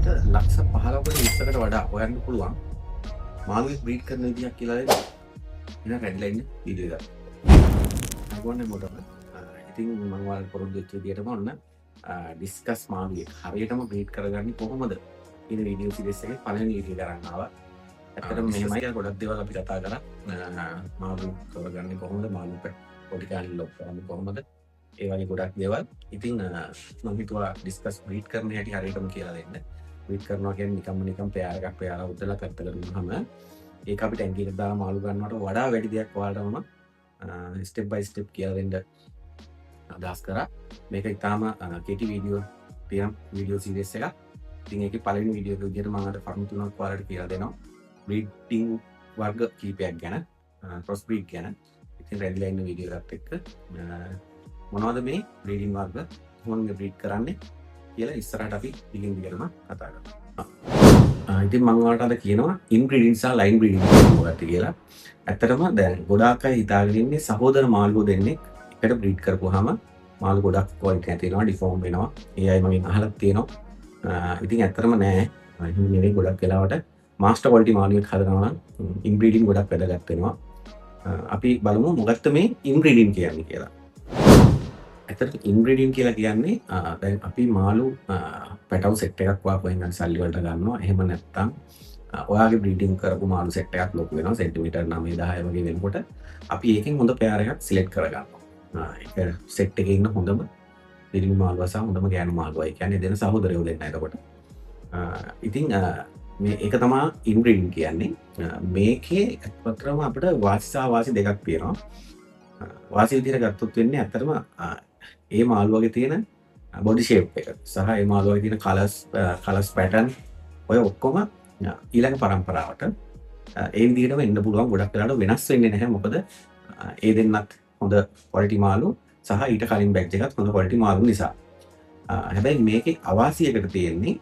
ඔයාලට ලක්ෂ 15කට 20කට වඩා හොයන්න පුළුවන් මාළුවෙක් බ්‍රීඩ් කරන විදියක් කියලා දෙන්න. එහෙනම් රෙඩිලා ඉන්න වීඩියෝ එක. අගොන්නේ මොකටද? ඉතින් මම ඔයාලට පොරොන්දු වෙච්ච විදියටම ඔන්න ඩිස්කස් මාළුවෙක් හරියටම බ්‍රීඩ් කරගන්නේ කොහොමද? කියන වීඩියෝ සීරීස් එකේ පළවෙනි වීඩියෝ කරන්න ආවා. ඇත්තටම මෙහෙමයි ගොඩක් දේවල් අපි කතා කරා. මාළු කරගන්නේ කොහොමද? මාළු පොඩි කාලේ ලොක් කරන්නේ කොහොමද? ඒ වගේ ගොඩක් දේවල්. ඉතින් මම හිතුවා ඩිස්කස් බ්‍රීඩ් කරන හැටි හරියටම කියලා දෙන්න. බ්‍රීඩ් කරනවා කියන්නේ නිකම්ම පෙයාර එකක් පෙයාලා උදලා පැත්ත කරගන්නාම ඒක අපිට ඇඟිල්ලට දාලා මාළු ගන්නවට වඩා වැඩි දෙයක් ඔයාලටම ස්ටෙප් බයි ස්ටෙප් කියලා දෙන්න අදහස් කරා. මේක ඉතාලම කෙටි වීඩියෝ සීරීස් එකක්. ඉතින් ඒකේ පළවෙනි වීඩියෝ එක විදිහට මම අර කරුණු තුනක් ඔයාලට කියලා දෙනවා. බ්‍රීඩිං වර්ග කීපයක් ගැන, ක්‍රොස් බ්‍රීඩ් ගැන. ඉතින් රෙඩිලා ඉන්න වීඩියෝ එකත් එක්ක මොනවද මේ බ්‍රීඩිං වර්ග කොහොමද බ්‍රීඩ් කරන්නේ කියලා ඉස්සරහට අපි දිගින් දිගටම කතා කරමු. ඉතින් මම ඔයාලට අද කියනවා ඉන්බ්‍රීඩිං සහ ලයින් බ්‍රීඩිං මොකක්ද කියලා. ඇත්තටම දැන් ගොඩාක් අය හිතාගෙන ඉන්නේ සහෝදර මාළුවෝ දෙන්නෙක් එකට බ්‍රීඩ් කරපුවාම මාළු ගොඩක් ක්වොලිටි නැති වෙනවා, ඩිෆෝම් වෙනවා. ඒ අය මගෙන් අහලා තියෙනවා. ඉතින් ඇත්තටම නෑ. එහෙම නෙවෙයි, ගොඩක් වෙලාවට මාස්ටර් ක්වොලිටි මාළුවෙක් හදනවා නම් ඉන්බ්‍රීඩිං ගොඩක් වැදගත් වෙනවා. අපි බලමු මොකක්ද මේ ඉන්බ්‍රීඩිං කියන්නේ කියලා. ඇත්තට ඉන්බ්‍රීඩිං කියලා කියන්නේ දැන් අපි මාළු පැටව් සෙට් එකක් වාපුවෙන් සල්ලි වලට ගන්නවා. එහෙම නැත්නම් ඔයාගේ බ්‍රීඩිං කරපු මාළු සෙට් එකක් ලොකු වෙනවා, සෙන්ටිමීටර් 9-10 වගේ වෙනකොට අපි ඒකෙන් හොඳ පෙයාර එකක් සිලෙක්ට් කරගන්නවා. ඒක සෙට් එකේ ඉන්න හොඳම පිරිමි මාළුවා සහ හොඳම ගෑනු මාළුවා. ඒ කියන්නේ දෙන සහෝදරයෝ දෙන්න. එතකොට ඉතින් මේ ඒක තමයි ඉන්බ්‍රීඩිං කියන්නේ. මේකේ ඇත්තටම අපිට වාසි සහ වාසි දෙකක් තියෙනවා. වාසි විදිහට ගත්තොත් වෙන්නේ ඇත්තටම ඒ මාළුවගේ තියෙන බොඩි ෂේප් එක සහ ඒ මාළුවගේ තියෙන කලර්ස් පැටර්න් ඔය ඔක්කොම ඊළඟ පරම්පරාවට ඒ විදිහටම එන්න පුළුවන්. ගොඩක් වෙලාවට වෙනස් වෙන්නේ නැහැ. මොකද ඒ දෙන්නත් හොඳ ක්වොලිටි මාළු සහ ඊට කලින් බැච් එකත් හොඳ ක්වොලිටි මාළු නිසා. හැබැයි මේකේ අවාසියකට තියෙන්නේ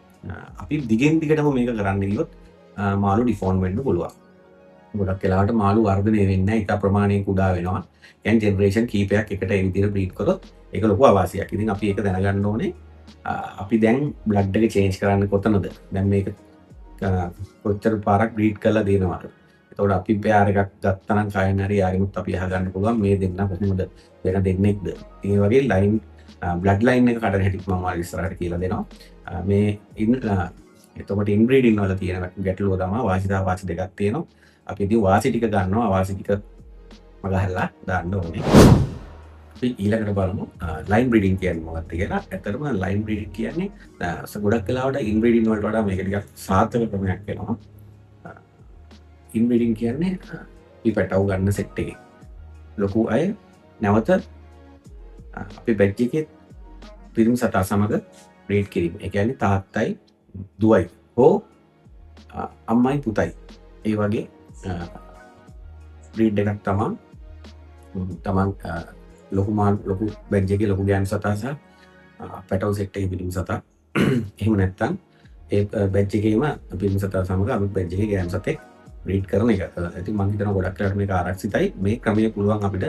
අපි දිගින් දිගටම මේක කරන්න ගියොත් මාළු ඩිෆෝන් වෙන්න පුළුවන්. ගොඩක් වෙලාවට මාළු වර්ධනය වෙන්නේ නැහැ. ඒක ප්‍රමාණයෙන් කුඩා වෙනවා. يعني ජෙනරේෂන් කීපයක් එකට ඒ විදිහට බ්‍රීඩ් කරොත් ඒක ලොකු අවාසියක්. ඉතින් අපි ඒක දැනගන්න ඕනේ. අපි දැන් බ්ලඩ් එක චේන්ජ් කරන්න කොතනද? දැන් මේක කොච්චර පාරක් බ්‍රීඩ් කරලා දෙනවද? එතකොට අපි පෙයාර එකක් ගත්තා නම් කයෙන් හරි යාගෙනුත් අපි අහගන්න පුළුවන් මේ දෙන්න කොහොමද වෙන දෙන්නෙක්ද? ඒ වගේ ලයින් බ්ලඩ් ලයින් එක කඩන හැටි මම ඔයාලට ඉස්සරහට කියලා දෙනවා. මේ එතකොට ඉන්බ්‍රීඩින් වල තියෙන ගැටලුව තමයි වාසි සහ වාසි දෙකක් තියෙනවා. අපි ඉතින් වාසි ටික ගන්නවා, වාසි ටික මගහරලා දාන්න ඕනේ. අපි ඊළඟට බලමු ලයින් බ්‍රීඩින් කියන්නේ මොකක්ද කියලා. ඇත්තටම ලයින් බ්‍රීඩින් කියන්නේ ගොඩක් වෙලාවට ඉන්බ්‍රීඩින් වලට වඩා මේක ටිකක් සාර්ථක ක්‍රමයක් වෙනවා. ඉන්බ්‍රීඩින් කියන්නේ අපි පැටව ගන්න සෙට් එකේ ලොකු අය නැවත අපි බැච් එකේ පිරිමි සතා සමග බ්‍රීඩ් කිරීම. ඒ කියන්නේ තාත්තයි දුවයි හෝ අම්මයි පුතයි ඒ වගේ බ්‍රීඩ් එකක් තමන් ලොකු බැච් එකේ ලොකු ගෑනු සතා සහ පැටව සෙට් එකේ පිරිමි සතා එහෙම නැත්නම් ඒ බැච් එකේම පිරිමි සතා සමග අලුත් බැච් එකේ ගෑනු සතෙක් බ්‍රීඩ් කරන එක. ඉතින් මම හිතනවා ගොඩක් වෙලාවට මේක ආරක්ෂිතයි. මේ ක්‍රමය පුළුවන් අපිට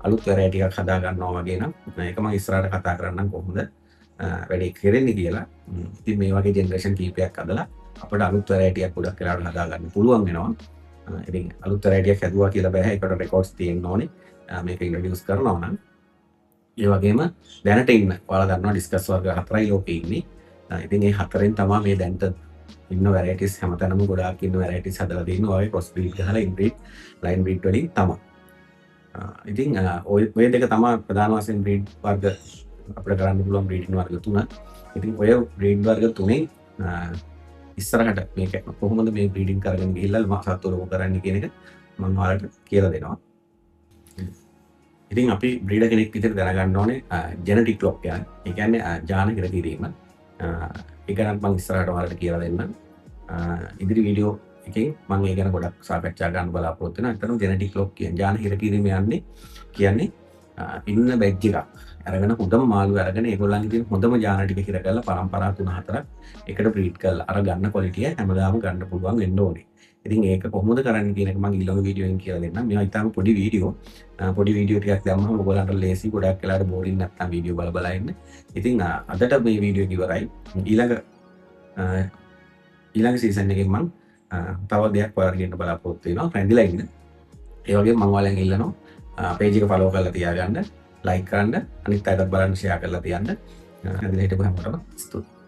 අලුත් වැරෑටි එකක් හදා ගන්නවා වගේ නම් ඒක මම ඉස්සරහට කතා කරන්නම් කොහොමද වැඩේ කරන්නේ කියලා. ඉතින් මේ වගේ ජෙනරේෂන් කීපයක් අදලා අපිට අලුත් වැරෑටි එකක් ගොඩක් වෙලාවට හදා ගන්න පුළුවන් වෙනවා. ඉතින් අලුත් වැරෑටි එකක් හදුවා කියලා බෑ. ඒකට රෙකෝඩ්ස් තියෙන්න ඕනේ. මේක ඉන්ට්‍රොඩියුස් කරනවා නම්. ඒ වගේම දැනට ඉන්න ඔයාලා දන්නවා ඩිස්කස් වර්ග 4යි ලෝකේ ඉන්නේ. ඉතින් මේ 4න් තමයි මේ දැනට ඉන්න වැරයිටිස් හැමතැනම ගොඩාක් ඉන්න වැරයිටිස් හදලා තියෙනවා. ඔය ක්‍රොස් බ්‍රීඩ් ගහලා ඉන්බ්‍රීඩ් ලයින් බ්‍රීඩ් වලින් තමයි. ඉතින් ඔය දෙක තමයි ප්‍රධාන වශයෙන් බ්‍රීඩ් වර්ග අපිට කරන්න පුළුවන් බ්‍රීඩින් වර්ග 3. ඉතින් ඔය බ්‍රීඩ් වර්ග 3න් ඉස්සරහට මේක කොහොමද මේ බ්‍රීඩින් කරගෙන ගිහිල්ලා සත්තු ලොකු කරන්නේ කියන එක මම ඔයාලට කියලා දෙනවා. ඉතින් අපි බ්‍රීඩර් කෙනෙක් විදිහට දැනගන්න ඕනේ ජෙනටික් ක්ලොක් කියන්නේ. ඒ කියන්නේ ජාන හිර කිරීම. ඒක නම් මම ඉස්සරහට ඔයාලට කියලා දෙන්නම්. ඉදිරි වීඩියෝ එකෙන් මම ඒ ගැන ගොඩක් සාකච්ඡා ගන්න බලාපොරොත්තු වෙනවා. අතන ජෙනටික් ක්ලොක් කියන්නේ ජාන හිර කිරීම කියන්නේ ඉන්න බැච් එකක් අරගෙන හොඳම මාළු අරගෙන ඒගොල්ලන්ගේ තියෙන හොඳම ජාන ටික හිර කරලා පරම්පරා 3-4ක් එකට බ්‍රීඩ් කරලා අර ගන්න ක්වොලිටිය හැමදාම ගන්න පුළුවන් වෙන්න ඕනේ. ඉතින් ඒක කොහොමද කරන්නේ කියන එක මම ඊළඟ වීඩියෝ එකෙන් කියලා දෙන්නම්. මේවා ඉතාලම පොඩි වීඩියෝ ටිකක් දැම්මම ඔයගොල්ලන්ට ලේසි. ගොඩක් වෙලාවට බෝරින් නැත්නම් වීඩියෝ බල ඉන්න. ඉතින් අදට මේ වීඩියෝ එක ඉවරයි. ඊළඟ ඊළඟ සීසන් එකෙන් මම තව දෙයක් ඔයාලට ගෙන්න බලාපොරොත්තු වෙනවා. රැඳිලා ඉන්න. ඒ වගේම මම ඔයාලෙන් ඉල්ලනවා පේජ් එක ෆලෝ කරලා තියාගන්න, ලයික් කරන්න, අනිත් අයටත් බලන්න ෂෙයා කරලා තියන්න. රැඳිලා හිටපු හැමෝටම ස්තුතියි.